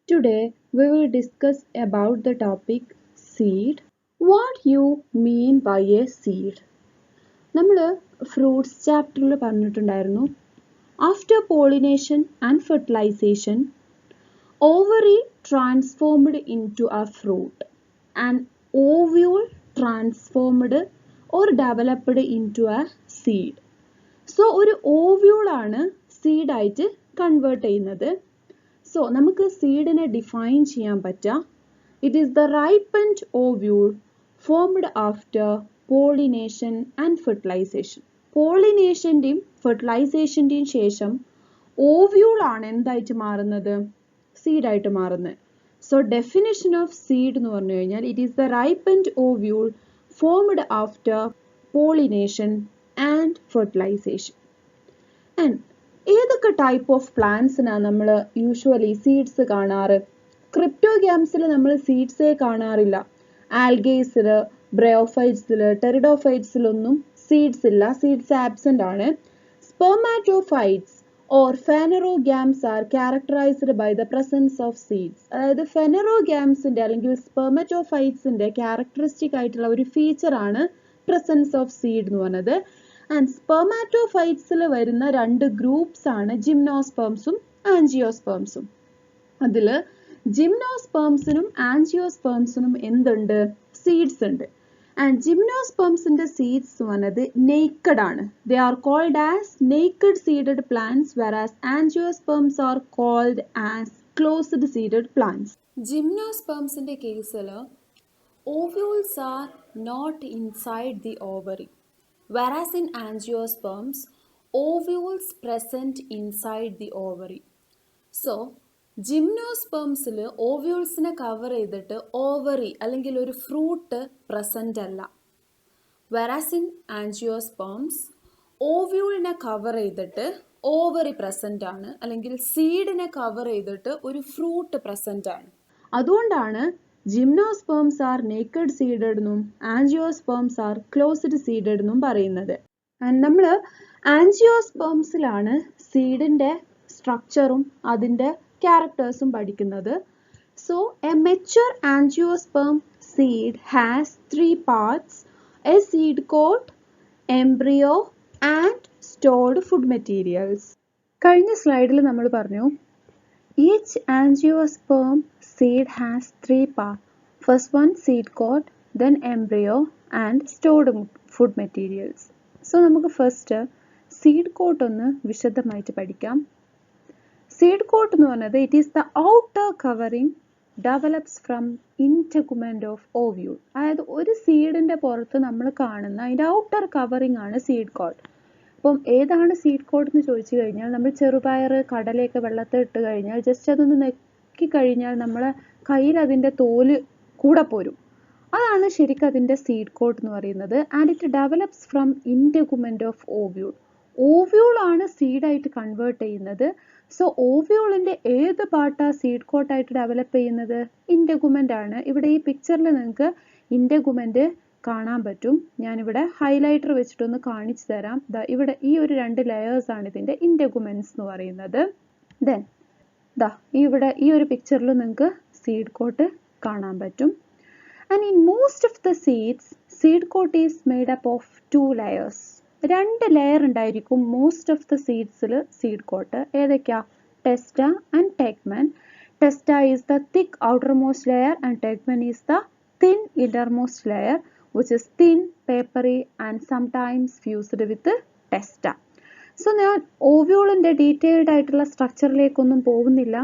Today we will discuss about the topic seed. What you mean by a seed? നമ്മൾ fruits ചാപ്റ്ററിൽ പറഞ്ഞിട്ടുണ്ടായിരുന്നു after pollination and fertilization ovary transformed into a fruit and ovule transformed or developed into a seed. So ഒരു ovule ആണ് seed ആയിട്ട് convert ചെയ്യുന്നത്. So നമുക്ക് സീഡിനെ define ചെയ്യാൻ പറ്റാം. It is the ripened ovule formed after pollination and fertilization. പോളിനേഷൻ്റെയും ഫെർട്ടിലൈസേഷൻ്റെയും ശേഷം ovule ആണ് എന്തായിട്ട് മാറുന്നത്? സീഡായിട്ട് മാറുന്നത്. സോ ഡെഫിനിഷൻ ഓഫ് സീഡ് എന്ന് പറഞ്ഞു കഴിഞ്ഞാൽ it is the ripened ovule formed after pollination and fertilization. And ഏതൊക്കെ ടൈപ്പ് ഓഫ് പ്ലാന്റ്സിനാണ് നമ്മൾ യൂഷ്വലി സീഡ്സ് കാണാറ്? ക്രിപ്റ്റോഗ്യാംസിൽ നമ്മൾ സീഡ്സേ കാണാറില്ല. ആൽഗേസിൽ, ബ്രയോഫൈറ്റ്സിൽ, ടെറിഡോഫൈറ്റ്സിലൊന്നും സീഡ്സ് ഇല്ല. സീഡ്സ് ആബ്സെന്റ് ആണ്. Spermatophytes or phanerogams are characterized by the presence of seeds. അതായത് ഫെനറോഗ്യാംസിന്റെ അല്ലെങ്കിൽ സ്പെർമറ്റോഫൈറ്റ്സിന്റെ ക്യാരക്ടറിസ്റ്റിക് ആയിട്ടുള്ള ഒരു ഫീച്ചർ ആണ് പ്രസൻസ് ഓഫ് സീഡ് എന്ന് പറയുന്നത്. ആൻഡ് സ്പെർമാറ്റോഫൈറ്റ്സിൽ വരുന്ന രണ്ട് ഗ്രൂപ്പ്സ് ആണ് ജിംനോസ്പെർംസും ആൻജിയോസ്പെർംസും. അതിൽ ജിംനോസ്പെർംസിനും ആൻജിയോസ്പെർംസിനും എന്തുണ്ട്? സീഡ്സ് ഉണ്ട്. ആൻഡ് ജിംനോസ്പെർംസിന്റെ സീഡ്സ് എന്ന് പറയുന്നത് നേക്കഡ് ആണ്. They are called as naked seeded plants whereas angiosperms are called as closed seeded plants. ജിംനോസ്പെർംസിന്റെ കേസിൽ ovules are not inside the ovary whereas in angiosperms ovules present inside the ovary. So ജിംനോസ്പെർംസിൽ ഓവ്യൂൾസിനെ cover ചെയ്തിട്ട് ovary അല്ലെങ്കിൽ ഒരു fruit present അല്ല. Whereas in angiosperms ഓവ്യൂളിനെ cover ചെയ്തിട്ട് ഓവറി പ്രസന്റ് ആണ്, അല്ലെങ്കിൽ സീഡിനെ കവർ ചെയ്തിട്ട് ഒരു ഫ്രൂട്ട് പ്രസന്റ് ആണ്. അതുകൊണ്ടാണ് ജിംനോസ്പെർംസ് ആർ നേക്കഡ് സീഡഡ് എന്നും ആൻജിയോസ്പെർംസ് ആർ ക്ലോസ്ഡ് സീഡഡ് എന്നും പറയുന്നത്. ആൻഡ് നമ്മൾ ആൻജിയോസ്പെർംസിലാണ് സീഡിന്റെ സ്ട്രക്ചറും അതിന്റെ ക്യാരക്ടേഴ്സും പഠിക്കുന്നത്. So a mature angiosperm seed has 3 parts: a seed coat, embryo and stored food materials. കഴിഞ്ഞ സ്ലൈഡിൽ നമ്മൾ പറഞ്ഞു each angiosperm seed has 3 parts. First one seed coat, then embryo and stored food materials. So നമുക്ക് first seed coat ഒന്ന് വിശദമായിട്ട് പഠിക്കാം. Seed coat എന്ന് പറഞ്ഞത് it is the outer covering develops from integument of ovule. അതായത് ഒരു സീഡിന്റെ പുറത്ത് നമ്മൾ കാണുന്ന അതിന്റെ ഔട്ടർ കവറിങ് ആണ് സീഡ് കോട്ട്. അപ്പം ഏതാണ് സീഡ് കോട്ട് എന്ന് ചോദിച്ചു കഴിഞ്ഞാൽ, നമ്മൾ ചെറുപയർ, കടലയൊക്കെ വെള്ളത്തിൽ ഇട്ട് കഴിഞ്ഞാൽ ജസ്റ്റ് അതൊന്ന് നെക്കി കഴിഞ്ഞാൽ നമ്മളെ കയ്യിൽ അതിന്റെ തോല് കൂടെ പോരും. അതാണ് ശരിക്കും അതിന്റെ സീഡ് കോട്ട് എന്ന് പറയുന്നത്. And it develops from integument of ovule. Ovule ആണ് സീഡായിട്ട് കൺവേർട്ട് ചെയ്യുന്നത്. സോ ഓവ്യൂളിന്റെ ഏത് പാർട്ടാ സീഡ് കോട്ടായിട്ട് ഡെവലപ്പ് ചെയ്യുന്നത്? ഇൻറ്റഗുമെന്റ് ആണ്. ഇവിടെ ഈ പിക്ചറിൽ നിങ്ങൾക്ക് ഇൻറ്റഗുമെന്റ് കാണാൻ പറ്റും. ഞാനിവിടെ ഹൈലൈറ്റർ വെച്ചിട്ടൊന്ന് കാണിച്ചു തരാം. ഇവിടെ ഈ ഒരു 2 ലെയേഴ്സ് ആണ് ഇതിന്റെ ഇൻറ്റഗുമെന്റ്സ് എന്ന് പറയുന്നത്. ദെൻ ഇവിടെ ഈ ഒരു പിക്ചറിൽ നിങ്ങൾക്ക് സീഡ് കോട്ട് കാണാൻ പറ്റും. And in most of the seeds seed coat is made up of 2 layers. 2 layer ഉണ്ടായിരിക്കും മോസ്റ്റ് ഓഫ് ദ സീഡ്സിൽ സീഡ് കോട്ട്. ഏതൊക്കെയാ? Testa and tegmen. Testa is the thick outermost layer and tegmen is the thin innermost layer which is thin, papery and sometimes fused with testa. So ഞാൻ ഓവ്യൂളിന്റെ detailed ആയിട്ടുള്ള സ്ട്രക്ചറിലേക്കൊന്നും പോകുന്നില്ല.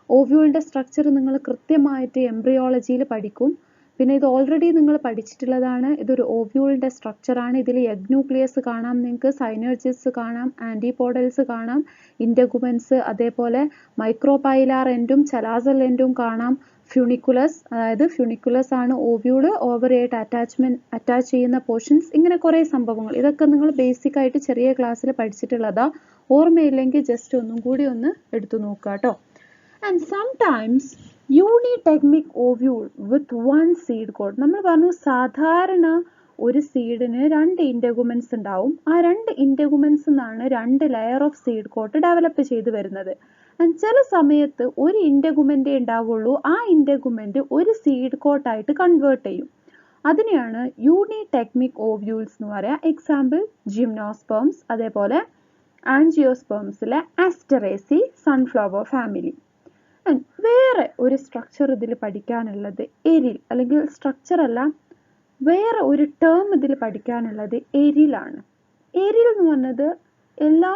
ഓവ്യൂളിന്റെ structure നിങ്ങൾ കൃത്യമായിട്ട് എംബ്രിയോളജിയിൽ പഠിക്കും. പിന്നെ ഇത് ഓൾറെഡി നിങ്ങൾ പഠിച്ചിട്ടുള്ളതാണ്. ഇതൊരു ഓവ്യൂളിന്റെ സ്ട്രക്ചറാണ്. ഇതിൽ എഗ് ന്യൂക്ലിയസ് കാണാം, നിങ്ങൾക്ക് സൈനർജിസ് കാണാം, ആന്റിപോഡൽസ് കാണാം, ഇൻറ്റഗുമെന്റ്സ്, അതേപോലെ മൈക്രോപൈലാർ എൻഡും ചലാസൽ എൻഡും കാണാം. ഫ്യൂണിക്കുലസ്, അതായത് ഫ്യൂണിക്കുലസ് ആണ് ഓവ്യൂള് ഓവറിയായിട്ട് അറ്റാച്ച് ചെയ്യുന്ന പോർഷൻസ്. ഇങ്ങനെ കുറേ സംഭവങ്ങൾ, ഇതൊക്കെ നിങ്ങൾ ബേസിക് ആയിട്ട് ചെറിയ ക്ലാസ്സിൽ പഠിച്ചിട്ടുള്ളതാ. ഓർമ്മയില്ലെങ്കിൽ ജസ്റ്റ് ഒന്നും കൂടി ഒന്ന് എടുത്തു നോക്കുക കേട്ടോ. And sometimes unitegmic ovule with 1 seed coat. നമ്മൾ പറഞ്ഞു സാധാരണ ഒരു സീഡിന് 2 ഇൻറ്റഗുമെന്റ്സ് ഉണ്ടാവും. ആ 2 ഇൻറ്റഗുമെന്റ്സ് നിന്നാണ് 2 layer of seed coat develop ചെയ്ത് വരുന്നത്. ആൻഡ് ചില സമയത്ത് ഒരു ഇൻഡഗുമെൻ്റേ ഉണ്ടാവുള്ളൂ, ആ ഇൻഡഗുമെൻ്റ് ഒരു സീഡ് കോട്ടായിട്ട് കൺവേർട്ട് ചെയ്യും. അതിനെയാണ് യൂണിടെക്മിക് ഓവ്യൂൾസ് എന്ന് പറയുക. എക്സാമ്പിൾ ജിംനോസ്പേംസ്, അതേപോലെ ആൻജിയോസ്പേംസിലെ ആസ്റ്ററേസി, സൺഫ്ലവർ ഫാമിലി. ആൻഡ് വേറെ ഒരു സ്ട്രക്ചർ ഇതിൽ പഠിക്കാനുള്ളത് എരിൽ, അല്ലെങ്കിൽ സ്ട്രക്ചർ അല്ല, വേറെ ഒരു ടേം ഇതിൽ പഠിക്കാനുള്ളത് എരിലാണ്. എരിൽ എന്ന് പറഞ്ഞത് എല്ലാ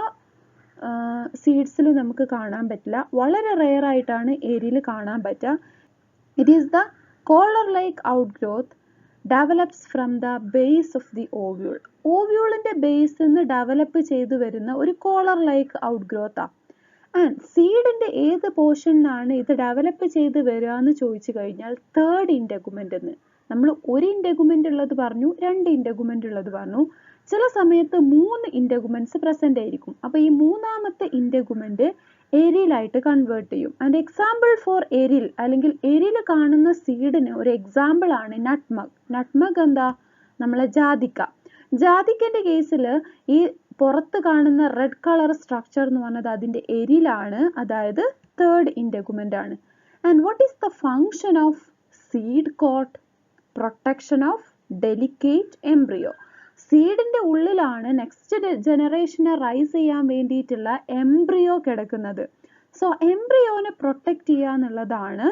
സീഡ്സിലും നമുക്ക് കാണാൻ പറ്റില്ല, വളരെ റെയർ ആയിട്ടാണ് എരിൽ കാണാൻ പറ്റുക. It is the collar like outgrowth develops from the base of the ovule. ഓവ്യൂളിൻ്റെ ബേസിൽ നിന്ന് ഡെവലപ്പ് ചെയ്തു വരുന്ന ഒരു കോളർ ലൈക്ക് ഔട്ട്ഗ്രോത്താണ്. ആൻഡ് സീഡിൻ്റെ ഏത് പോർഷനിലാണ് ഇത് ഡെവലപ്പ് ചെയ്ത് വരിക എന്ന് ചോദിച്ചു കഴിഞ്ഞാൽ തേർഡ് ഇൻഡഗുമെൻ്റ് എന്ന്. നമ്മൾ ഒരു ഇൻഡഗുമെൻ്റ് ഉള്ളത് പറഞ്ഞു, രണ്ട് ഇൻഡഗുമെൻ്റ് ഉള്ളത് പറഞ്ഞു, ചില സമയത്ത് 3 ഇൻഡഗുമെന്റ്സ് പ്രസന്റ് ആയിരിക്കും. അപ്പോൾ ഈ മൂന്നാമത്തെ ഇൻഡഗുമെന്റ് എരിലായിട്ട് കൺവേർട്ട് ചെയ്യും. ആൻഡ് എക്സാമ്പിൾ ഫോർ എരിൽ, അല്ലെങ്കിൽ എരിൽ കാണുന്ന സീഡിന് ഒരു എക്സാമ്പിൾ ആണ് നട്ട്മഗ്. നട്ട്മഗ് എന്താ? നമ്മളെ ജാതിക്ക. ജാതിക്കൻ്റെ കേസിൽ ഈ പുറത്ത് കാണുന്ന റെഡ് കളർ സ്ട്രക്ചർ എന്ന് പറഞ്ഞത് അതിൻ്റെ എരിലാണ്, അതായത് തേർഡ് ഇൻഡഗുമെന്റ് ആണ്. And what is the function of seed coat? Protection of delicate embryo. സീഡിൻ്റെ ഉള്ളിലാണ് നെക്സ്റ്റ് ജനറേഷനെ റൈസ് ചെയ്യാൻ വേണ്ടിയിട്ടുള്ള എംബ്രിയോ കിടക്കുന്നത്. സോ എംബ്രിയോനെ പ്രൊട്ടക്റ്റ് ചെയ്യുക എന്നുള്ളതാണ്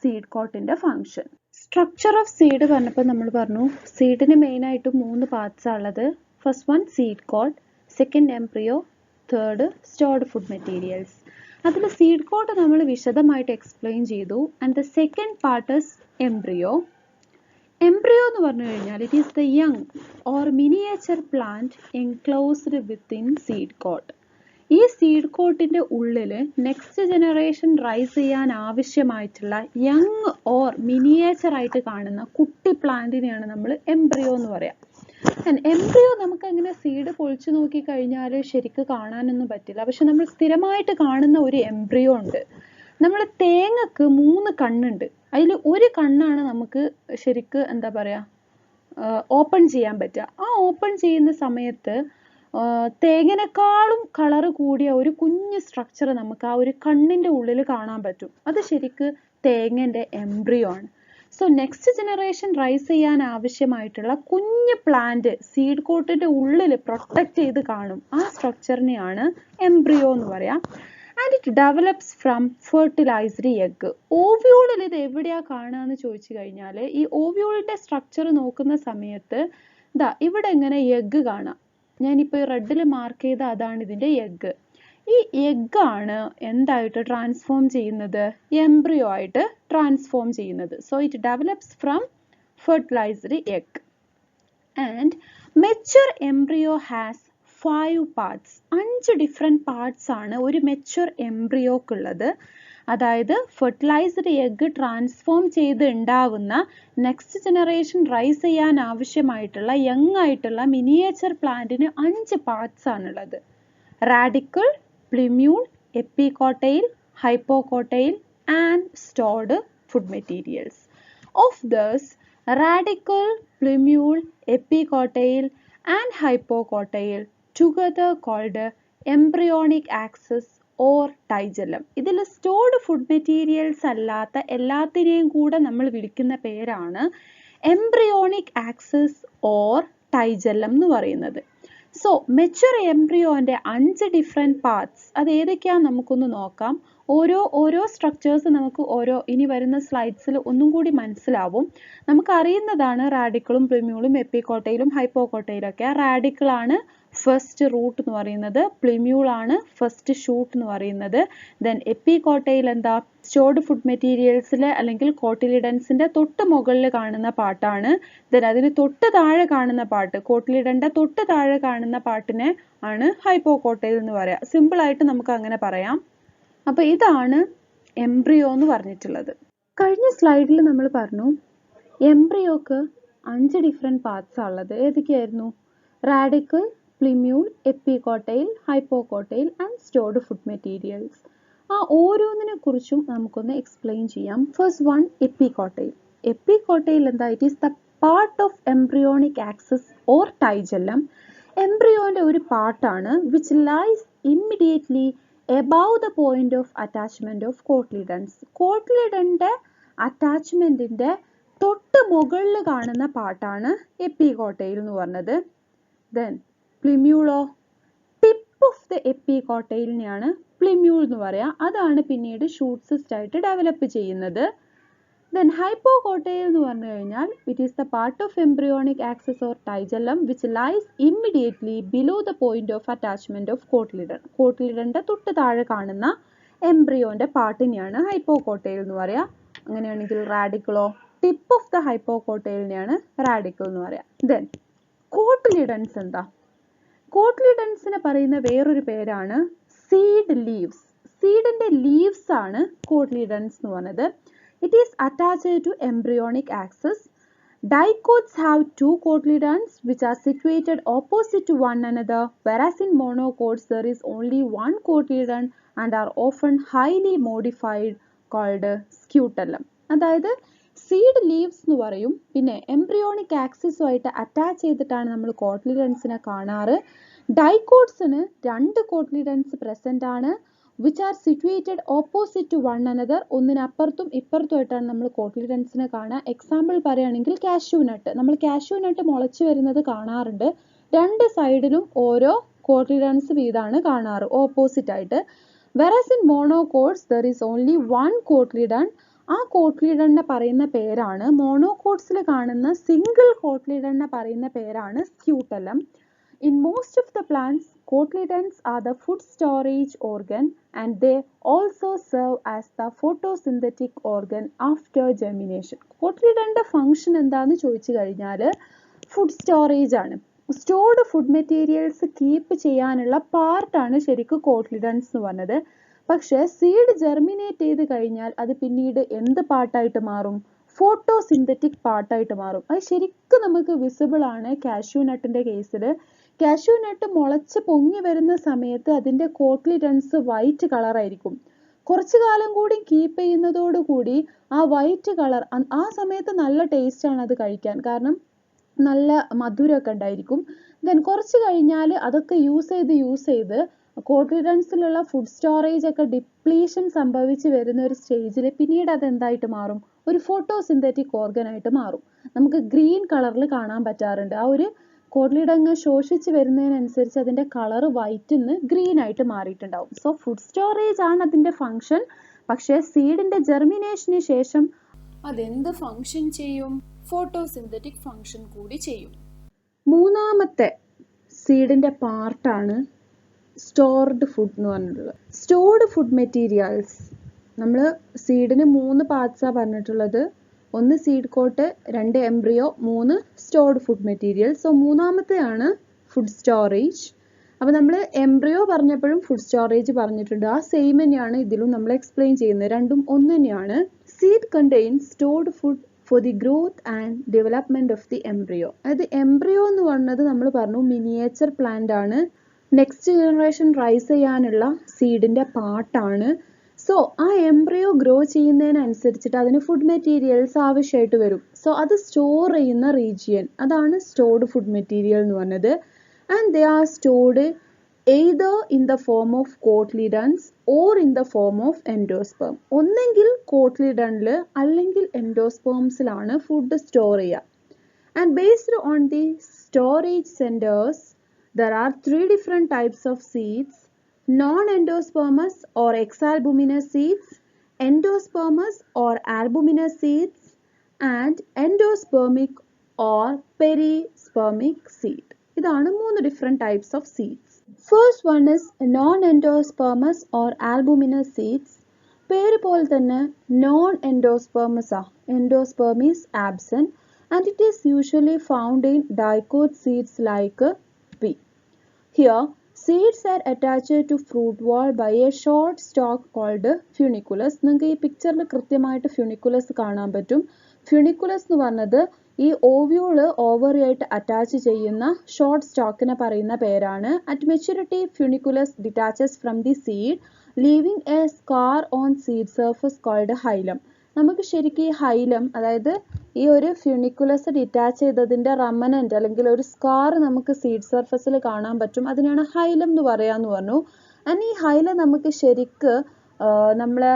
സീഡ് കോട്ടിൻ്റെ ഫങ്ഷൻ. സ്ട്രക്ചർ ഓഫ് സീഡ് പറഞ്ഞപ്പോൾ നമ്മൾ പറഞ്ഞു സീഡിന് മെയിനായിട്ട് 3 പാർട്സാണ് ഉള്ളത്. First one seed coat, second embryo, third stored food materials. അതിൽ സീഡ് കോട്ട് നമ്മൾ വിശദമായിട്ട് എക്സ്പ്ലെയിൻ ചെയ്തു. And the second part is embryo. Embryo എന്ന് പറഞ്ഞു കഴിഞ്ഞാൽ it is the young or miniature plant enclosed within seed coat. ഈ seed കോട്ടിൻ്റെ ഉള്ളിൽ നെക്സ്റ്റ് ജനറേഷൻ റൈസ് ചെയ്യാൻ ആവശ്യമായിട്ടുള്ള യങ് ഓർ മിനിയേച്ചർ ആയിട്ട് കാണുന്ന കുട്ടി പ്ലാന്റിനെയാണ് നമ്മൾ എംബ്രിയോ എന്ന് പറയാം. എംബ്രിയോ നമുക്ക് അങ്ങനെ സീഡ് പൊളിച്ചു നോക്കി കഴിഞ്ഞാൽ ശരിക്ക് കാണാനൊന്നും പറ്റില്ല. പക്ഷെ നമ്മൾ സ്ഥിരമായിട്ട് കാണുന്ന ഒരു എംബ്രിയോ ഉണ്ട്. നമ്മൾ തേങ്ങക്ക് 3 കണ്ണുണ്ട്, അതിൽ ഒരു കണ്ണാണ് നമുക്ക് ശരിക്ക് എന്താ പറയുക ഓപ്പൺ ചെയ്യാൻ പറ്റുക. ആ ഓപ്പൺ ചെയ്യുന്ന സമയത്ത് തേങ്ങനേക്കാളും കളറ് കൂടിയ ഒരു കുഞ്ഞ് സ്ട്രക്ചർ നമുക്ക് ആ ഒരു കണ്ണിൻ്റെ ഉള്ളിൽ കാണാൻ പറ്റും. അത് ശരിക്ക് തേങ്ങൻ്റെ എംബ്രിയോ ആണ്. സോ നെക്സ്റ്റ് ജനറേഷൻ റൈസ് ചെയ്യാൻ ആവശ്യമായിട്ടുള്ള കുഞ്ഞ് പ്ലാന്റ് സീഡ് കോട്ടിൻ്റെ ഉള്ളിൽ പ്രൊട്ടക്റ്റ് ചെയ്ത് കാണും. ആ സ്ട്രക്ചറിനെയാണ് എംബ്രിയോ എന്ന് പറയാം. And it develops from fertilised egg. ഓവ്യൂളിൽ ഇത് എവിടെയാണ് കാണുക എന്ന് ചോദിച്ചു കഴിഞ്ഞാൽ ഈ ഓവ്യൂളിൻ്റെ സ്ട്രക്ചർ നോക്കുന്ന സമയത്ത് ഇതാ ഇവിടെ ഇങ്ങനെ എഗ്ഗ് കാണാം. ഞാനിപ്പോൾ റെഡിൽ മാർക്ക് ചെയ്ത അതാണ് ഇതിൻ്റെ എഗ്ഗ്. ഈ എഗ്ഗാണ് എന്തായിട്ട് ട്രാൻസ്ഫോം ചെയ്യുന്നത്? എംബ്രിയോ ആയിട്ട് ട്രാൻസ്ഫോം ചെയ്യുന്നത്. So it develops from fertilised egg. And mature embryo has 5 parts. 5 different parts ആണ് ഒരു മെച്യൂർ എംബ്രിയോക്കുള്ളത്. അതായത് ഫെർട്ടിലൈസ്ഡ് എഗ്ഗ് ട്രാൻസ്ഫോം ചെയ്ത് ഉണ്ടാവുന്ന നെക്സ്റ്റ് ജനറേഷൻ റൈസ് ചെയ്യാൻ ആവശ്യമായിട്ടുള്ള യങ് ആയിട്ടുള്ള മിനിയേച്ചർ പ്ലാന്റിന് 5 പാർട്സ് ആണുള്ളത്. Radicle, plumule, epicotyl, hypocotyl and stored food materials. Of these radicle, plumule, epicotyl and hypocotyl together called embryonic axis or tigellum. ഇതിൽ stored food materials അല്ലാത്ത എല്ലാത്തിനെയും കൂടെ നമ്മൾ വിളിക്കുന്ന പേരാണ് embryonic axis or tigellum എന്ന് പറയുന്നത്. സോ മെച്യൂർ എംബ്രിയോന്റെ 5 ഡിഫറെൻറ്റ് പാർട്സ് അത് ഏതൊക്കെയാണെന്ന് നമുക്കൊന്ന് നോക്കാം. ഓരോ സ്ട്രക്ചേഴ്സ് നമുക്ക് ഇനി വരുന്ന സ്ലൈഡ്സിൽ ഒന്നും കൂടി മനസ്സിലാവും. നമുക്കറിയുന്നതാണ് റാഡിക്കിളും പ്ലിമ്യൂളും എപ്പികോട്ടയിലും ഹൈപ്പോകോട്ടയിലും ഒക്കെ. റാഡിക്കിളാണ് ഫസ്റ്റ് റൂട്ട് എന്ന് പറയുന്നത്, പ്ലിമ്യൂളാണ് ഫസ്റ്റ് ഷൂട്ട് എന്ന് പറയുന്നത്. ദെൻ എപ്പികോട്ടയിൽ എന്താ? സ്റ്റോർഡ് ഫുഡ് മെറ്റീരിയൽസിലെ അല്ലെങ്കിൽ കോട്ടിലിഡൻസിന്റെ തൊട്ട് മുകളിൽ കാണുന്ന പാർട്ടാണ്. ദെൻ അതിന് തൊട്ട് താഴെ കാണുന്ന പാർട്ട്, കോട്ടിലിഡന്റെ തൊട്ട് താഴെ കാണുന്ന പാർട്ടിനെ ആണ് ഹൈപ്പോകോട്ടയിൽ എന്ന് പറയാം. സിമ്പിൾ ആയിട്ട് നമുക്ക് അങ്ങനെ പറയാം. അപ്പോൾ ഇതാണ് എംബ്രിയോ എന്ന് പറഞ്ഞിട്ടുള്ളത്. കഴിഞ്ഞ സ്ലൈഡിൽ നമ്മൾ പറഞ്ഞു എംബ്രിയോക്ക് 5 ഡിഫറെൻറ്റ് പാർട്സ് ഉള്ളത്. ഏതൊക്കെയായിരുന്നു? Radicle, plumule, epicotyl, hypocotyl and stored food materials. ആ ഓരോന്നിനെ കുറിച്ചും നമുക്കൊന്ന് എക്സ്പ്ലെയിൻ ചെയ്യാം. First one epicotyl. എപ്പികോട്ടൈൽ എന്താ? It is the part of embryonic axis or tigellum. എംബ്രിയോന്റെ ഒരു പാർട്ടാണ് which lies immediately above the point of attachment of cotyledons. കോട്ടിലിഡന്റെ അറ്റാച്ച്മെന്റിന്റെ തൊട്ട് മുകളിൽ കാണുന്ന പാർട്ടാണ് എപ്പികോട്ടയിൽ എന്ന് പറഞ്ഞത്. ദെൻ പ്ലിമ്യൂളോ, ടിപ്പ് ഓഫ് ദ എപ്പികോട്ടയിലിനെയാണ് പ്ലിമ്യൂൾ എന്ന് പറയുക. അതാണ് പിന്നീട് ഷൂട്ട് സിസ്റ്റ് ആയിട്ട് ഡെവലപ്പ് ചെയ്യുന്നത്. Then hypocotyl എന്ന് പറഞ്ഞു കഴിഞ്ഞാൽ it is the part of embryonic axis or tigellum which lies immediately below the point of attachment of cotyledon. കോട്ടിലിഡന്റെ തൊട്ട് താഴെ കാണുന്ന എംബ്രിയോന്റെ പാർട്ടിനെയാണ് ഹൈപ്പോകോട്ടൈൽ എന്ന് പറയുക. അങ്ങനെയാണെങ്കിൽ റാഡിക്കിളോ, ടിപ്പ് ഓഫ് ദ ഹൈപ്പോകോട്ടൈലിനെയാണ് റാഡിക്കിൾ എന്ന് പറയുക. ദെൻ കോട്ടിലിഡൻസ് എന്താ? കോട്ടിലിഡൻസിനെ പറയുന്ന വേറൊരു പേരാണ് സീഡ് ലീവ്സ്. സീഡിന്റെ ലീവ്സ് ആണ് കോട്ടിലിഡൻസ് എന്ന് പറയുന്നത്. It is attached to embryonic axis. Dicots have two cotyledons which are situated opposite to one another, whereas in monocots there is only one cotyledon and are often highly modified called scutellum. അതായത് seed leaves എന്ന് പറയും. പിന്നെ embryonic ആക്സിസുമായിട്ട് attach ചെയ്തിട്ടാണ് നമ്മൾ കോട്ടിലിഡൻസിനെ കാണാറ്. ഡൈക്കോട്സിന് രണ്ട് cotyledons present ആണ്, which are situated opposite to one another. ഒന്നിനപ്പുറത്തും ഇപ്പുറത്തുമായിട്ടാണ് നമ്മൾ കോട്ടിലിഡൻസിനെ കാണുക. എക്സാമ്പിൾ പറയുകയാണെങ്കിൽ കാഷ്യൂ നട്ട്. നമ്മൾ കാഷ്യൂ നട്ട് മുളച്ചു വരുന്നത് കാണാറുണ്ട്. രണ്ട് സൈഡിലും ഓരോ കോട്ടിലിഡൻസ് വീതമാണ് കാണാറ് ഓപ്പോസിറ്റ് ആയിട്ട്. whereas in monocots there is only one cotyledon. ആ കോട്ടിലിഡനെ പറയുന്ന പേരാണ്, മോണോകോട്സിൽ കാണുന്ന സിംഗിൾ കോട്ടിലിഡനെ പറയുന്ന പേരാണ് scutellum. In most of the plants, cotyledons are the food storage organ and they also serve as the photosynthetic organ after germination. കോട്ടിലിഡന്റെ function എന്താന്ന് ചോദിച്ചു കഴിഞ്ഞാൽ ഫുഡ് സ്റ്റോറേജ് ആണ്. സ്റ്റോർഡ് ഫുഡ് മെറ്റീരിയൽസ് കീപ്പ് ചെയ്യാനുള്ള പാർട്ടാണ് ശരിക്കും കോട്ടിലിഡൻസ് എന്ന് പറഞ്ഞത്. പക്ഷെ സീഡ് ജെർമിനേറ്റ് ചെയ്ത് കഴിഞ്ഞാൽ അത് പിന്നീട് എന്ത് പാർട്ടായിട്ട് മാറും? ഫോട്ടോസിന്തറ്റിക് പാർട്ടായിട്ട് മാറും. അത് ശരിക്കും നമുക്ക് വിസിബിൾ ആണ് കാഷ്യൂ നട്ടിന്റെ കേസിൽ. കാഷ്യൂ നട്ട് മുളച്ച് പൊങ്ങി വരുന്ന സമയത്ത് അതിന്റെ കോട്ടിലിഡൻസ് വൈറ്റ് കളർ ആയിരിക്കും. കുറച്ചു കാലം കൂടി കീപ്പ് ചെയ്യുന്നതോടുകൂടി ആ വൈറ്റ് കളർ, ആ സമയത്ത് നല്ല ടേസ്റ്റ് ആണ് അത് കഴിക്കാൻ, കാരണം നല്ല മധുരമൊക്കെ ഉണ്ടായിരിക്കും. ദെൻ കുറച്ച് കഴിഞ്ഞാൽ അതൊക്കെ യൂസ് ചെയ്ത് കോട്ടിലിഡൻസിലുള്ള ഫുഡ് സ്റ്റോറേജ് ഒക്കെ ഡിപ്ലീഷൻ സംഭവിച്ച് വരുന്ന ഒരു സ്റ്റേജിൽ പിന്നീട് അത് എന്തായിട്ട് മാറും? ഒരു ഫോട്ടോസിന്തറ്റിക് ഓർഗൻ ആയിട്ട് മാറും. നമുക്ക് ഗ്രീൻ കളറിൽ കാണാൻ പറ്റാറുണ്ട്. ആ ഒരു കോട്ടിലിഡങ്ങ് ശോഷിച്ച് വരുന്നതിനനുസരിച്ച് അതിന്റെ കളർ വൈറ്റിൽ നിന്ന് ഗ്രീൻ ആയിട്ട് മാറിയിട്ടുണ്ടാവും. സോ ഫുഡ് സ്റ്റോറേജ് ആണ് അതിന്റെ ഫംഗ്ഷൻ. പക്ഷേ സീഡിന്റെ ജെർമിനേഷന് ശേഷം അതെന്ത് ഫംഗ്ഷൻ ചെയ്യും? ഫോട്ടോസിന്തറ്റിക് ഫംഗ്ഷൻ കൂടി ചെയ്യും. മൂന്നാമത്തെ സീഡിന്റെ പാർട്ടാണ് സ്റ്റോർഡ് ഫുഡ് എന്ന് പറഞ്ഞിട്ടുള്ളത്. സ്റ്റോർഡ് ഫുഡ് മെറ്റീരിയൽസ്, നമ്മൾ സീഡിന് 3 പാർട്സാണ് പറഞ്ഞിട്ടുള്ളത്. ഒന്ന് seed coat, 2 embryo, 3 stored food material. So മൂന്നാമത്തെയാണ് ഫുഡ് സ്റ്റോറേജ്. അപ്പോൾ നമ്മൾ എംബ്രിയോ പറഞ്ഞപ്പോഴും ഫുഡ് സ്റ്റോറേജ് പറഞ്ഞിട്ടുണ്ട്. ആ സെയിം തന്നെയാണ് ഇതിലും നമ്മൾ എക്സ്പ്ലെയിൻ ചെയ്യുന്നത്. രണ്ടും ഒന്ന് തന്നെയാണ്. Seed contains stored food for the growth and development of the embryo. അതായത് എംബ്രിയോ എന്ന് പറഞ്ഞത് നമ്മൾ പറഞ്ഞു മിനിയേച്ചർ പ്ലാന്റ് ആണ്, നെക്സ്റ്റ് ജനറേഷൻ റൈസ് ചെയ്യാനുള്ള സീഡിന്റെ പാർട്ടാണ്. സോ ആ എംബ്രിയോ ഗ്രോ ചെയ്യുന്നതിനനുസരിച്ചിട്ട് അതിന് ഫുഡ് മെറ്റീരിയൽസ് ആവശ്യമായിട്ട് വരും. സോ അത് സ്റ്റോർ ചെയ്യുന്ന റീജിയൻ, അതാണ് സ്റ്റോർഡ് ഫുഡ് മെറ്റീരിയൽ എന്ന് പറഞ്ഞത്. And they are stored either in the form of cotyledons or in the form of endosperm. ഒന്നെങ്കിൽ കോട്ടിലിഡനിൽ അല്ലെങ്കിൽ എൻഡോസ്പേംസിലാണ് ഫുഡ് സ്റ്റോർ ചെയ്യുക. And based on the storage centres there are 3 different types of seeds: non-endospermous or exalbuminous seeds, endospermous or albuminous seeds, and endospermic or perispermic seed. ഇതാണ് 3 different types of seeds. First one is non-endospermous or albuminous seeds. പേര് പോലെ തന്നെ non-endospermous ആ, endosperm is absent and it is usually found in dicot seeds like pea. Here, seeds are attached to fruit wall by a short stalk called funiculus. നിങ്ങൾക്ക് ഈ പിക്ചറിൽ കൃത്യമായിട്ട് funiculus കാണാൻ പറ്റും. ഫ്യൂണിക്കുലസ് എന്ന് പറഞ്ഞത് ഈ ഓവ്യൂള് ഓവറി ആയിട്ട് അറ്റാച്ച് ചെയ്യുന്ന ഷോർട്ട് സ്റ്റോക്കിനെ പറയുന്ന പേരാണ്. At maturity funiculus detaches from the seed leaving a scar on seed surface called hilum. നമുക്ക് ശരിക്കും ഈ ഹൈലം, അതായത് ഈ ഒരു ഫ്യൂണിക്കുലസ് ഡിറ്റാച്ച് ചെയ്തതിന്റെ റമനന്റ് അല്ലെങ്കിൽ ഒരു സ്കാർ നമുക്ക് സീഡ് സർഫസിൽ കാണാൻ പറ്റും. അതിനാണ് ഹൈലം എന്ന് പറയാന്ന് പറഞ്ഞു. ആൻഡ് ഈ ഹൈല നമുക്ക് ശരിക്ക് നമ്മളെ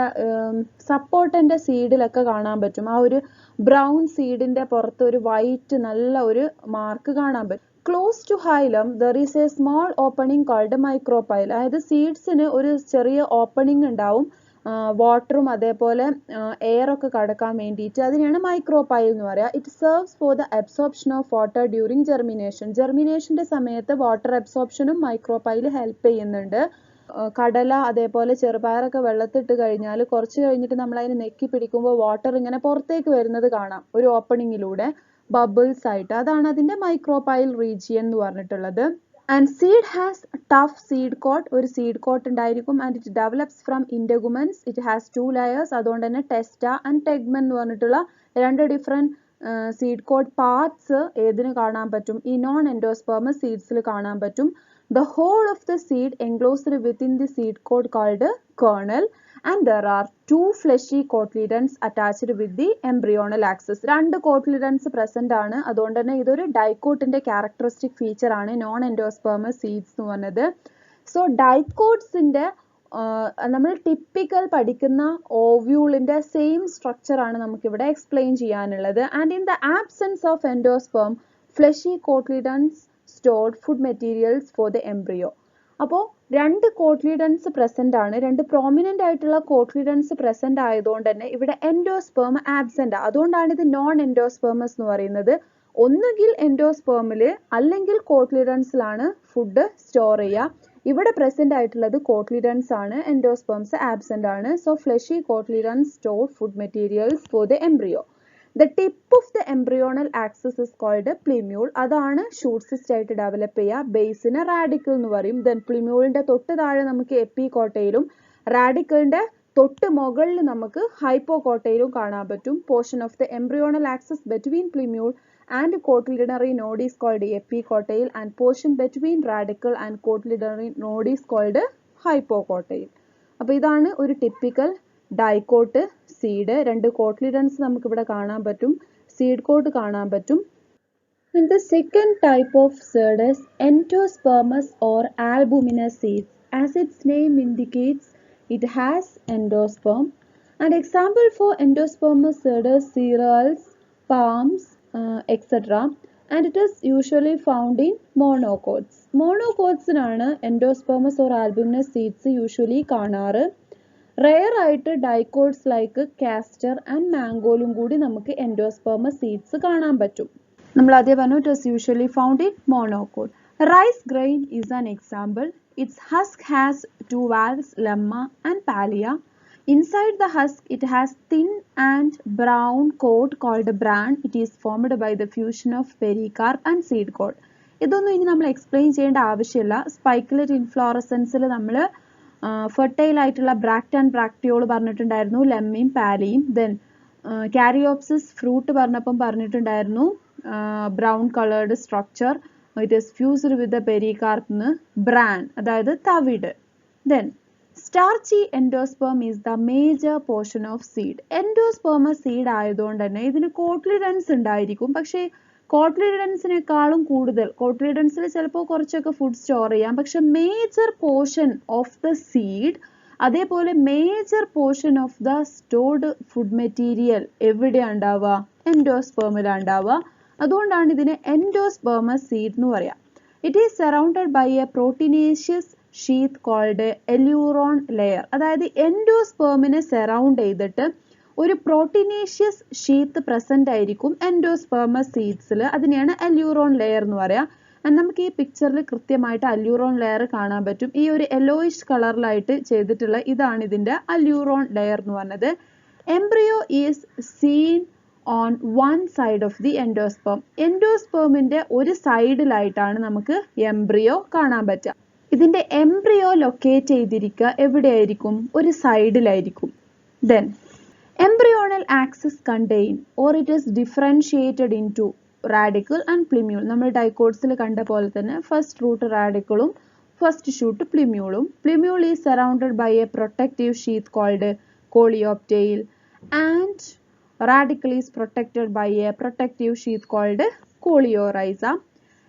സപ്പോർട്ടൻ്റെ സീഡിലൊക്കെ കാണാൻ പറ്റും. ആ ഒരു ബ്രൗൺ സീഡിന്റെ പുറത്ത് ഒരു വൈറ്റ് നല്ല ഒരു മാർക്ക് കാണാൻ പറ്റും. Close to hilum there is a small opening called micropyle. അതായത് സീഡ്സിന് ഒരു ചെറിയ ഓപ്പണിംഗ് ഉണ്ടാവും, വാട്ടറും അതേപോലെ എയർ ഒക്കെ കടക്കാൻ വേണ്ടിയിട്ട്. അതിനെയാണ് മൈക്രോപൈൽ എന്ന് പറയുക. It serves for the absorption of water during germination. ജെർമിനേഷന്റെ സമയത്ത് വാട്ടർ അബ്സോർപ്ഷനും മൈക്രോപൈൽ ഹെൽപ്പ് ചെയ്യുന്നുണ്ട്. കടല അതേപോലെ ചെറുപയറൊക്കെ വെള്ളത്തിട്ട് കഴിഞ്ഞാൽ കുറച്ച് കഴിഞ്ഞിട്ട് നമ്മൾ അതിനെ നെക്കി പിടിക്കുമ്പോൾ വാട്ടർ ഇങ്ങനെ പുറത്തേക്ക് വരുന്നത് കാണാം ഒരു ഓപ്പണിങ്ങിലൂടെ, ബബിൾസ് ആയിട്ട്. അതാണ് അതിന്റെ മൈക്രോപൈൽ റീജിയൻ എന്ന് പറഞ്ഞിട്ടുള്ളത്. And seed has tough seed coat. ഒരു സീഡ് കോട്ട് ഉണ്ടായിരിക്കും. And it develops from integuments. It has 2 layers. അതുകൊണ്ട് തന്നെ ടെസ്റ്റ ആൻഡ് ടെഗ്മൻ എന്ന് പറഞ്ഞിട്ടുള്ള 2 ഡിഫറെന്റ് സീഡ് കോട്ട് പാർട്സ് ഏതിന് കാണാൻ പറ്റും? ഈ നോൺ എൻഡോസ്പെർമസ് സീഡ്സിൽ കാണാൻ പറ്റും. The whole of the seed enclosed within the seed coat called kernel, and there are 2 fleshy cotyledons attached with the embryonal axis. 2 cotyledons present ആണ്. അതുകൊണ്ട് തന്നെ ഇതൊരു ഡൈക്കോട്ടിന്റെ ക്യാരക്ടറിസ്റ്റിക് ഫീച്ചർ ആണ് നോൺ എൻഡോസ്പെർമസ് സീഡ്സ് എന്ന് പറഞ്ഞത്. സോ ഡൈക്കോട്ട്സിന്റെ നമ്മൾ ടിപ്പിക്കൽ പഠിക്കുന്ന ഓവ്യൂളിന്റെ സെയിം സ്ട്രക്ചർ ആണ് നമുക്കിവിടെ എക്സ്പ്ലെയിൻ ചെയ്യാനുള്ളത്. And in the absence of endosperm, fleshy cotyledons stored food materials for the embryo. അപ്പോൾ 2 കോട്ട്ലിഡൻസ് പ്രസന്റ് ആണ്. 2 പ്രോമിനന്റ് ആയിട്ടുള്ള കോട്ട്ലിഡൻസ് പ്രസന്റ് ആയതുകൊണ്ട് തന്നെ ഇവിടെ എൻഡോസ്പെർം ആബ്സെന്റ്. അതുകൊണ്ടാണ് ഇത് നോൺ എൻഡോസ്പെർമസ് എന്ന് പറയുന്നത്. ഒന്നുകിൽ എൻഡോസ്പെർമില് അല്ലെങ്കിൽ കോട്ട്ലിഡൻസിലാണ് ഫുഡ് സ്റ്റോർ ചെയ്യുക. ഇവിടെ പ്രസന്റ് ആയിട്ടുള്ളത് കോട്ട്ലിഡൻസ് ആണ്, എൻഡോസ്പെർംസ് ആബ്സെന്റ് ആണ്. So fleshy cotyledons store food materials for the embryo. The tip of the embryonal axis is called a plumule. അതാണ് ഷൂട്ട് സിസ്റ്റ് ആയിട്ട് ഡെവലപ്പ് ചെയ്യുക. ബേസിനെ റാഡിക്കിൾ എന്ന് പറയും. ദെൻ പ്ലിമ്യൂളിന്റെ തൊട്ട് താഴെ നമുക്ക് എപ്പികോട്ടയിലും റാഡിക്കിളിന്റെ തൊട്ട് മുകളിൽ നമുക്ക് ഹൈപ്പോകോട്ടയിലും കാണാൻ പറ്റും. Portion of the embryonal axis between plumule and cotyledonary node is called epicotyl, and portion between radicle and cotyledonary node is called hypocotyl. അപ്പോൾ ഇതാണ് ഒരു ടിപ്പിക്കൽ ഡൈക്കോട്ട് സീഡ്. 2 കോട്ട്ലിഡൻസ് നമുക്ക് ഇവിടെ കാണാൻ പറ്റും, സീഡ് കോട്ട് കാണാൻ പറ്റും. And the second type of seed is endospermous or albuminous seeds. As its name indicates, it has endosperm. And example for endospermous seed is cereals, palms, etc. And it is usually found in monocots. Monocotsനാണ് endospermous or albuminous seeds usually കാണാറ്. Rare ആയിട്ട് dicots like castor and മാംഗോയിലും കൂടി നമുക്ക് endospermous seeds കാണാൻ പറ്റും. നമ്മൾ ആദ്യം പറഞ്ഞു it is usually found in monocot. Rice grain is an example. Its husk has 2 valves, lemma and pallia. Inside the husk it has thin and brown coat called bran. It is formed by the fusion of pericarp and seed coat. ഇതൊന്നും ഇനി നമ്മൾ explain ചെയ്യേണ്ട ആവശ്യമില്ല. സ്പൈക്കുലേറ്റ് ഇൻഫ്ലോറസൻസിൽ നമ്മൾ fertile ആയിട്ടുള്ള bract and bracteole പറഞ്ഞിട്ടുണ്ടായിരുന്നു, ലെമ്മയും പാലിയും. ദെൻ കാരിയോപ്സിസ് ഫ്രൂട്ട് പറഞ്ഞപ്പം പറഞ്ഞിട്ടുണ്ടായിരുന്നു brown coloured structure. It is fused with the pericarp, bran അതായത് തവിട്. Then starchy endosperm is the major portion of seed. Endospermous seed ആയതുകൊണ്ട് തന്നെ ഇതിന് കോട്ട്ലിഡൻസ് ഉണ്ടായിരിക്കും. പക്ഷേ കോട്ട്ലിഡൻസിനേക്കാളും കൂടുതൽ, കോട്ട്ലിഡൻസിൽ ചിലപ്പോൾ കുറച്ചൊക്കെ ഫുഡ് സ്റ്റോർ ചെയ്യാം, പക്ഷെ major portion of the seed അതേപോലെ major portion of the stored food material എവിടെയാണ് ഉണ്ടാവുക? എൻഡോസ്പെർമിലാണ് ഉണ്ടാവുക. അതുകൊണ്ടാണ് ഇതിന് എൻഡോസ്പെർമസ് സീഡ് എന്ന് പറയാം. It is surrounded by a proteinaceous sheath called aleurone layer. അതായത് എൻഡോസ്പെർമിനെ സറൗണ്ട് ചെയ്തിട്ട് ഒരു പ്രോട്ടീനേഷ്യസ് ഷീത്ത് പ്രസന്റ് ആയിരിക്കും എൻഡോസ്പെർമസ് സീഡ്സിൽ. അതിനെയാണ് അല്യൂറോൺ ലെയർ എന്ന് പറയാം. നമുക്ക് ഈ പിക്ചറിൽ കൃത്യമായിട്ട് അല്യൂറോൺ ലെയർ കാണാൻ പറ്റും. ഈ ഒരു യെല്ലോയിഷ് കളറിലായിട്ട് ചെയ്തിട്ടുള്ള ഇതാണ് ഇതിന്റെ അല്യൂറോൺ ലെയർ എന്ന് പറഞ്ഞത്. Embryo is seen on one side of the endosperm. എൻഡോസ്പെർമിന്റെ ഒരു സൈഡിലായിട്ടാണ് നമുക്ക് എംബ്രിയോ കാണാൻ പറ്റുക. ഇതിന്റെ എംബ്രിയോ ലൊക്കേറ്റ് ചെയ്തിരിക്കുക എവിടെയായിരിക്കും? ഒരു സൈഡിലായിരിക്കും. Then embryonal axis contain or it is differentiated into radicle and plumule. നമ്മൾ ഡൈക്കോട്സിൽ കണ്ട പോലെ തന്നെ ഫസ്റ്റ് റൂട്ട് റാഡിക്കിളും ഫസ്റ്റ് ഷൂട്ട് പ്ലിമ്യൂളും. Plumule is surrounded by a protective sheath called coleoptile and radicle is protected by a protective sheath called coleorhiza.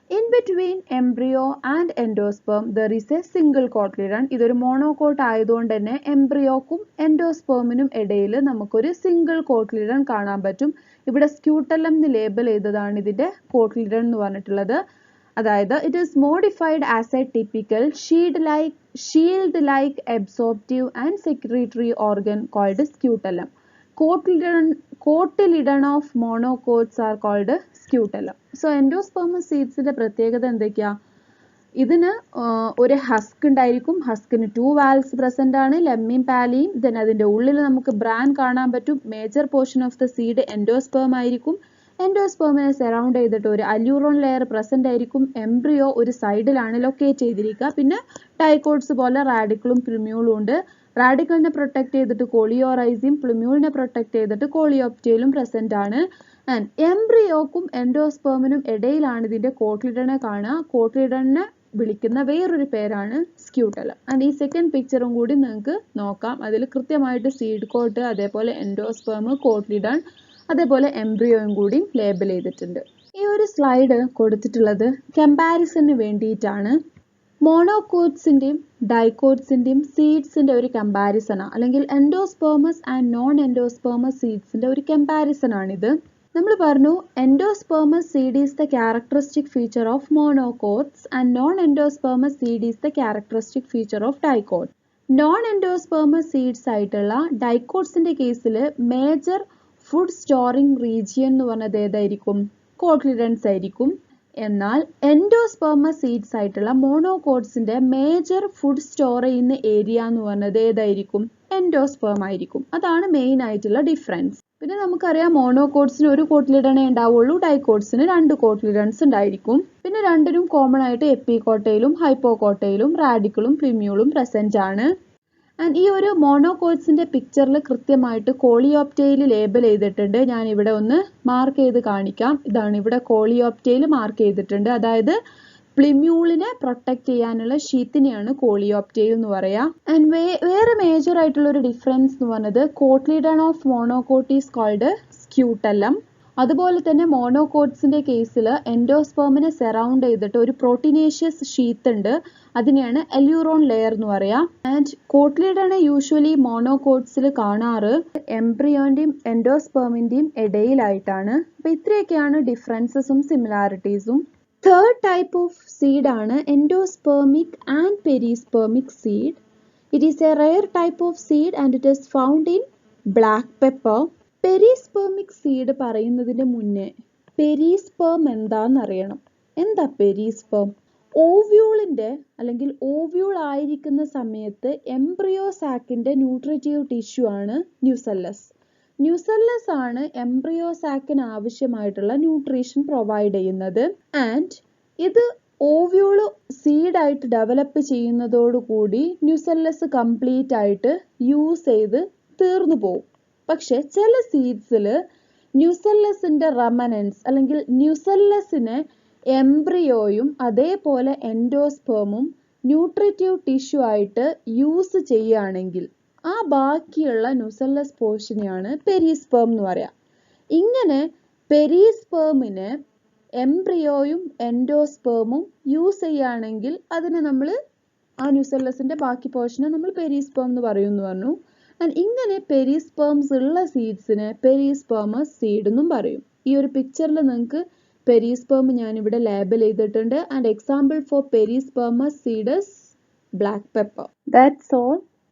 In between embryo and endosperm there is a single cotyledon. ഇതൊരു monocot ആയതുകൊണ്ട് തന്നെ എംബ്രിയോക്കും എൻഡോസ്പേമിനും ഇടയിൽ നമുക്കൊരു single കോട്ട്ലിഡൺ കാണാൻ പറ്റും. ഇവിടെ scutellum എന്ന് label ചെയ്തതാണ് ഇതിന്റെ കോട്ട്ലിഡൺ എന്ന് പറഞ്ഞിട്ടുള്ളത്. അതായത് it is modified as a typical shield-like absorptive and secretory organ called scutellum. Cotyledon of monocots are called scutellum. So endospermous seeds ന്റെ പ്രത്യേകത എന്തൊക്കെയാ? ഇതിന് ഒരു ഹസ്ക് ഉണ്ടായിരിക്കും. ഹസ്കിന് 2 വാൽവ്സ് പ്രസന്റ് ആണ്, ലെമ്മിയും പാലിയും. ദെൻ അതിന്റെ ഉള്ളിൽ നമുക്ക് ബ്രാൻ കാണാൻ പറ്റും. Major portion of the seed endosperm ആയിരിക്കും. എൻഡോസ്പേമിനെ സറൗണ്ട് ചെയ്തിട്ട് ഒരു അല്യൂറോൺ ലെയർ പ്രസന്റ് ആയിരിക്കും. എംബ്രിയോ ഒരു സൈഡിലാണ് ലൊക്കേറ്റ് ചെയ്തിരിക്കുക. പിന്നെ ഡൈക്കോട്സ് പോലെ റാഡിക്കിളും പ്ലിമ്യൂളും ഉണ്ട്. റാഡിക്കലിനെ പ്രൊട്ടക്ട് ചെയ്തിട്ട് കോളിയോറൈസിയും പ്ലിമ്യൂളിനെ പ്രൊട്ടക്ട് ചെയ്തിട്ട് കോളിയോപ്റ്റയിലും പ്രസന്റ് ആണ്. ആൻഡ് എംബ്രിയോക്കും എൻഡോസ്പേമിനും ഇടയിലാണ് ഇതിന്റെ കോട്ട്ലിഡനെ കാണുക. കോട്ട്ലിഡനെ വിളിക്കുന്ന വേറൊരു പേരാണ് സ്ക്യൂട്ടലം. ആൻഡ് ഈ സെക്കൻഡ് പിക്ചറും കൂടി നിങ്ങൾക്ക് നോക്കാം. അതിൽ കൃത്യമായിട്ട് സീഡ് കോട്ട്, അതേപോലെ എൻഡോസ്പേം, കോട്ട്ലിഡൺ, അതേപോലെ എംബ്രിയോയും കൂടി ലേബൽ ചെയ്തിട്ടുണ്ട്. ഈ ഒരു സ്ലൈഡ് കൊടുത്തിട്ടുള്ളത് കമ്പാരിസണിന് വേണ്ടിയിട്ടാണ്. മോണോകോട്സിന്റെയും ഡൈക്കോട്സിന്റെയും സീഡ്സിന്റെ ഒരു കമ്പാരിസൺ ആണ്, അല്ലെങ്കിൽ എൻഡോസ്പേമസ് ആൻഡ് നോൺ എൻഡോസ്പേമസ് സീഡ്സിന്റെ ഒരു കമ്പാരിസൺ ആണിത്. നമ്മൾ പറഞ്ഞു endospermous seed is the characteristic feature of monocots and non endospermous seed is the characteristic feature of dicot. Non endospermous seeds ആയിട്ടുള്ള ഡൈക്കോട്സിന്റെ കേസിൽ മേജർ ഫുഡ് സ്റ്റോറിംഗ് റീജിയൻ എന്ന് പറഞ്ഞത് ഏതായിരിക്കും? കോട്ട്ലിഡൻസ് ആയിരിക്കും. എന്നാൽ എൻഡോസ്പേമസ് സീഡ്സ് ആയിട്ടുള്ള മോണോകോട്സിന്റെ മേജർ ഫുഡ് സ്റ്റോർ ചെയ്യുന്ന ഏരിയ എന്ന് പറഞ്ഞത് ഏതായിരിക്കും? എൻഡോസ്പേം ആയിരിക്കും. അതാണ് മെയിൻ ആയിട്ടുള്ള ഡിഫറൻസ്. പിന്നെ നമുക്കറിയാം മോണോകോട്സിന് ഒരു കോട്ട്ലിഡണേ ഉണ്ടാവുള്ളൂ, ഡൈക്കോട്സിന് 2 കോട്ട്ലിഡൺസ് ഉണ്ടായിരിക്കും. പിന്നെ രണ്ടിനും കോമൺ ആയിട്ട് എപ്പികോട്ടയിലും ഹൈപ്പോകോട്ടയിലും റാഡിക്കിളും പ്ലിമ്യൂളും പ്രസന്റ് ആണ്. ആൻഡ് ഈ ഒരു മോണോകോട്സിന്റെ പിക്ചറിൽ കൃത്യമായിട്ട് കോളിയോപ്റ്റയിൽ ലേബൽ ചെയ്തിട്ടുണ്ട്. ഞാൻ ഇവിടെ ഒന്ന് മാർക്ക് ചെയ്ത് കാണിക്കാം. ഇതാണ് ഇവിടെ കോളിയോപ്റ്റയിൽ മാർക്ക് ചെയ്തിട്ടുണ്ട്. അതായത് പ്ലിമ്യൂളിനെ പ്രൊട്ടക്ട് ചെയ്യാനുള്ള ഷീറ്റിനെയാണ് കോളിയോപ്റ്റയിൽ എന്ന് പറയാം. ആൻഡ് വേറെ മേജർ ആയിട്ടുള്ള ഒരു ഡിഫറൻസ് എന്ന് പറഞ്ഞത് കോട്ട്ലിഡൺ of monocot is called scutellum. അതുപോലെ തന്നെ മോണോകോട്സിന്റെ കേസിൽ എൻഡോസ്പേമിനെ സറൗണ്ട് ചെയ്തിട്ട് ഒരു പ്രോട്ടീനേഷ്യസ് ഷീത്ത് ഉണ്ട്. അതിനെയാണ് അല്യൂറോൺ ലെയർ എന്ന് പറയാം. ആൻഡ് കോട്ട്ലിഡണെ യൂഷ്വലി മോണോകോട്സിൽ കാണാറ് എംബ്രിയോന്റെയും എൻഡോസ്പേമിന്റെയും ഇടയിലായിട്ടാണ്. അപ്പൊ ഇത്രയൊക്കെയാണ് ഡിഫറൻസസും സിമിലാരിറ്റീസും. തേർഡ് ടൈപ്പ് ഓഫ് സീഡ് ആണ് endospermic and perispermic seed. It is a rare type of seed and it is found in black pepper. Perispermic seed പറയുന്നതിന് മുന്നേ പെരിസ്പെർം എന്താന്ന് അറിയണം. എന്താ പെരിസ്പെർം? ഓവ്യൂളിന്റെ അല്ലെങ്കിൽ ഓവ്യൂൾ ആയിരിക്കുന്ന സമയത്ത് എംബ്രിയോ സാക്കിന്റെ ന്യൂട്രിറ്റീവ് ടിഷ്യൂ ആണ് ന്യൂസെല്ലസ്. ന്യൂസെല്ലസ് ആണ് എംബ്രിയോ സാക്കിന് ആവശ്യമായിട്ടുള്ള ന്യൂട്രീഷൻ പ്രൊവൈഡ് ചെയ്യുന്നത്. ആൻഡ് ഇത് ഓവ്യൂള് സീഡായിട്ട് ഡെവലപ്പ് ചെയ്യുന്നതോടുകൂടി ന്യൂസെല്ലസ് കംപ്ലീറ്റ് ആയിട്ട് യൂസ് ചെയ്ത് തീർന്നു പോകും. പക്ഷെ ചില സീഡ്സിൽ ന്യൂസെല്ലസിന്റെ റെമനൻസ് അല്ലെങ്കിൽ ന്യൂസെല്ലസിനെ എംബ്രിയോയും അതേപോലെ എൻഡോസ്പേമും ന്യൂട്രിറ്റീവ് ടിഷ്യൂ ആയിട്ട് യൂസ് ചെയ്യുകയാണെങ്കിൽ ആ ബാക്കിയുള്ള ന്യൂസെല്ലസ് പോർഷനെയാണ് പെരിസ്പേം എന്ന് പറയാം. ഇങ്ങനെ പെരിസ്പേമിനെ എംബ്രിയോയും എൻഡോസ്പേമും യൂസ് ചെയ്യുകയാണെങ്കിൽ അതിനെ നമ്മൾ ആ ന്യൂസെല്ലസിന്റെ ബാക്കി പോർഷനെ നമ്മൾ പെരിസ്പേം എന്ന് പറയുമെന്ന് പറഞ്ഞു. ആൻഡ് ഇങ്ങനെ പെരിസ്പേംസ് ഉള്ള സീഡ്സിനെ പെരിസ്പേമസ് സീഡ് എന്നും പറയും. ഈ ഒരു പിക്ചറിൽ നിങ്ങൾക്ക് പെരിസ്പേം ഞാനിവിടെ ലേബൽ ചെയ്തിട്ടുണ്ട്. And example for perispermous seed is black pepper. That's all.